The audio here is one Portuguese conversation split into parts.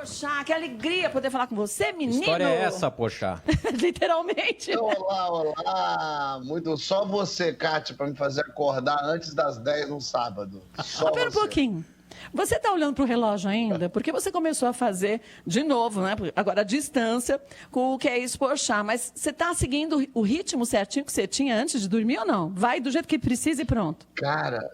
Porchat, que alegria poder falar com você, menino. Que história é essa, Porchat? Literalmente. Olá. Só você, Kátia, para me fazer acordar antes das 10 no sábado. Só Pera um você. pouquinho. Você está olhando para o relógio ainda? Porque você começou a fazer de novo, né? Agora a distância com o que é isso Porchat. Mas você está seguindo o ritmo certinho que você tinha antes de dormir ou não? Vai do jeito que precisa e pronto. Cara,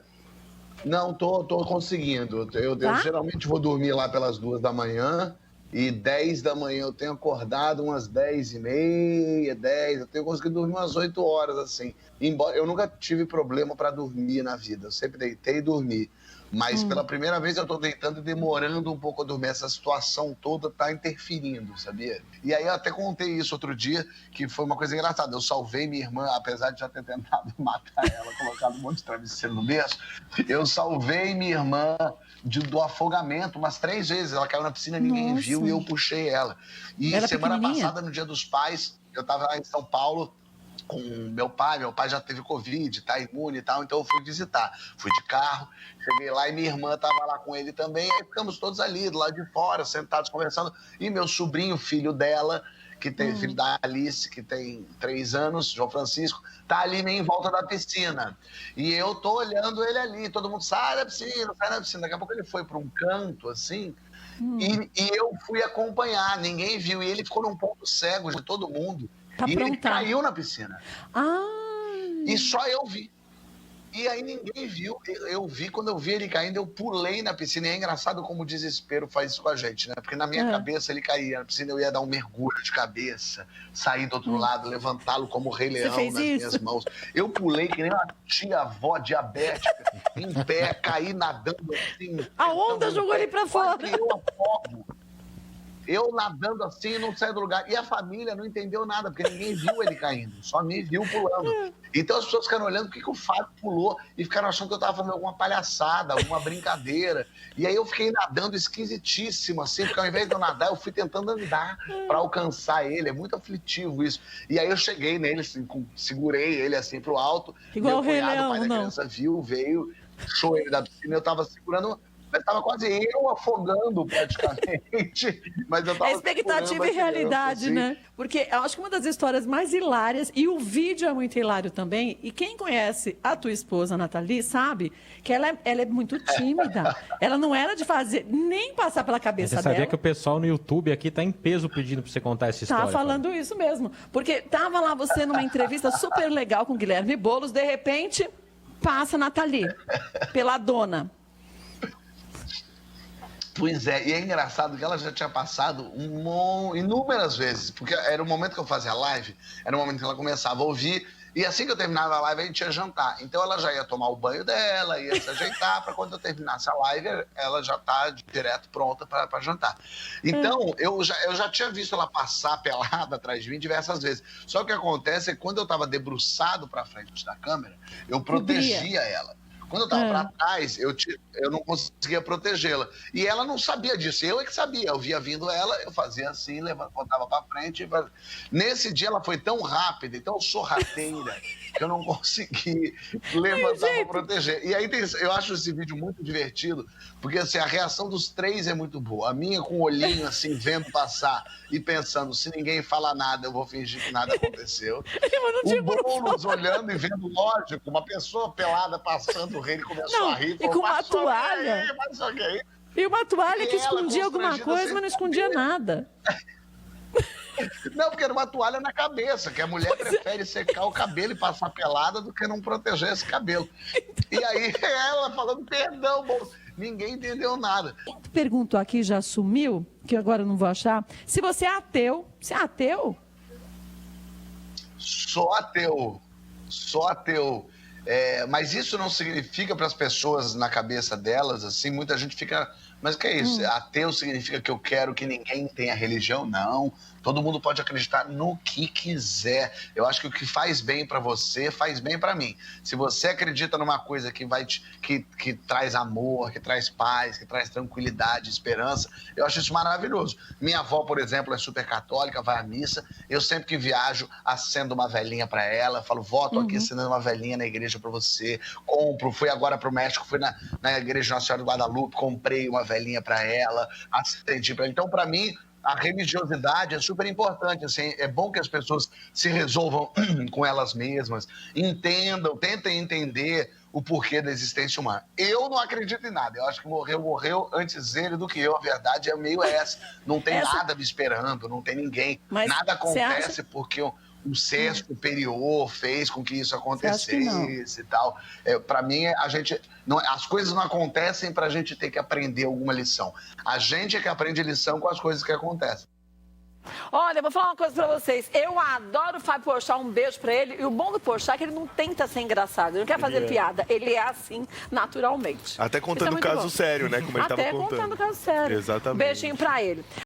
não, tô conseguindo. Eu geralmente vou dormir lá pelas 2 da manhã e 10 da manhã eu tenho acordado umas 10h30, 10. Eu tenho conseguido dormir umas 8 horas, assim. Embora eu nunca tive problema para dormir na vida. Eu sempre deitei e dormi. Mas pela primeira vez eu tô deitando e demorando um pouco a dormir. Essa situação toda tá interferindo, sabia? E aí eu até contei isso outro dia, que foi uma coisa engraçada. Eu salvei minha irmã, apesar de já ter tentado matar ela, colocado um monte de travesseiro no berço. Eu salvei minha irmã do afogamento umas 3 vezes. Ela caiu na piscina, ninguém viu e eu puxei ela. E Era semana passada, no Dia dos Pais, eu tava lá em São Paulo com meu pai já teve Covid, tá imune e tal, então eu fui visitar. Fui de carro, cheguei lá e minha irmã tava lá com ele também, aí ficamos todos ali, do lado de fora, sentados, conversando, e meu sobrinho, filho dela, que tem filho da Alice, que tem 3 anos, João Francisco, tá ali meio em volta da piscina. E eu tô olhando ele ali, todo mundo sai da piscina, sai da piscina. Daqui a pouco ele foi para um canto, assim, e eu fui acompanhar, ninguém viu, e ele ficou num ponto cego de todo mundo. E ele caiu na piscina. E só eu vi. E aí ninguém viu. Eu vi, quando eu vi ele caindo, eu pulei na piscina. E é engraçado como o desespero faz isso com a gente, né? Porque na minha cabeça ele caía na piscina, eu ia dar um mergulho de cabeça, sair do outro lado, levantá-lo como o Rei Leão nas minhas mãos. Eu pulei que nem uma tia-avó diabética, em pé, caí nadando assim. A onda jogou ele pra fora. Eu afogo. Eu nadando assim, não saí do lugar. E a família não entendeu nada, porque ninguém viu ele caindo. Só me viu pulando. Então as pessoas ficaram olhando por que o Fábio pulou e ficaram achando que eu estava fazendo alguma palhaçada, alguma brincadeira. E aí eu fiquei nadando esquisitíssimo, assim, porque ao invés de eu nadar, eu fui tentando andar para alcançar ele. É muito aflitivo isso. E aí eu cheguei nele, assim, segurei ele assim pro alto. Igual o Rei Leão, Leão, o pai da criança viu, veio, puxou ele da piscina, eu estava segurando. Mas estava quase eu afogando praticamente. Mas eu tava expectativa e realidade, assim, né? Porque eu acho que uma das histórias mais hilárias, e o vídeo é muito hilário também, e quem conhece a tua esposa, Nathalie, sabe que ela é muito tímida. Ela não era de fazer, nem passar pela cabeça dela. Você sabia que o pessoal no YouTube aqui tá em peso pedindo para você contar essa história? Tá falando isso mesmo. Porque tava lá você numa entrevista super legal com o Guilherme Boulos, de repente, passa a Nathalie, pela dona. Pois é, e é engraçado que ela já tinha passado inúmeras vezes, porque era o momento que eu fazia live, era o momento que ela começava a ouvir, e assim que eu terminava a live, a gente ia jantar. Então ela já ia tomar o banho dela, ia se ajeitar, para quando eu terminasse a live, ela já tá direto pronta para jantar. Então, eu já tinha visto ela passar pelada atrás de mim diversas vezes. Só que o que acontece é que quando eu estava debruçado para frente da câmera, eu protegia ela. Quando eu estava para trás, eu não conseguia protegê-la. E ela não sabia disso, eu é que sabia. Eu via vindo ela, eu fazia assim, botava para frente. Nesse dia ela foi tão rápida e tão sorrateira que eu não consegui levantar para proteger. E aí eu acho esse vídeo muito divertido, porque assim, a reação dos 3 é muito boa. A minha com o olhinho assim, vendo passar e pensando, se ninguém fala nada, eu vou fingir que nada aconteceu. O Boulos olhando e vendo, lógico, uma pessoa pelada passando, o rei começou a rir. E com uma toalha. E uma toalha que escondia alguma coisa, mas não escondia nada. Não, porque era uma toalha na cabeça, que a mulher prefere secar o cabelo e passar pelada do que não proteger esse cabelo. E aí ela falando, perdão, Boulos. Ninguém entendeu nada. Pergunto aqui, já sumiu, que agora eu não vou achar. Se você é ateu, você é ateu? Sou ateu. Mas isso não significa para as pessoas, na cabeça delas, assim, muita gente fica... Mas o que é isso? Ateu significa que eu quero que ninguém tenha religião? Não. Todo mundo pode acreditar no que quiser. Eu acho que o que faz bem para você, faz bem para mim. Se você acredita numa coisa que traz amor, que traz paz, que traz tranquilidade, esperança, eu acho isso maravilhoso. Minha avó, por exemplo, é super católica, vai à missa. Eu sempre que viajo, acendo uma velhinha para ela. Falo, vó, tô aqui acendendo uma velhinha na igreja para você. Compro. Fui agora para o México, fui na igreja Nossa Senhora de Guadalupe, comprei uma velinha para ela, assistir para ela. Então, para mim, a religiosidade é super importante, assim, é bom que as pessoas se resolvam com elas mesmas, entendam, tentem entender o porquê da existência humana. Eu não acredito em nada, eu acho que morreu antes ele do que eu, a verdade é meio essa. Não tem nada me esperando, não tem ninguém, nada acontece porque um ser superior fez com que isso acontecesse e tal. Para mim, as coisas não acontecem para a gente ter que aprender alguma lição. A gente é que aprende lição com as coisas que acontecem. Olha, eu vou falar uma coisa pra vocês. Eu adoro o Fábio Porchat, um beijo pra ele. E o bom do Porchat é que ele não tenta ser engraçado, ele não quer fazer piada. Ele é assim, naturalmente. Até contando caso sério, né? Como ele tava contando. Até contando caso sério. Exatamente. Beijinho pra ele.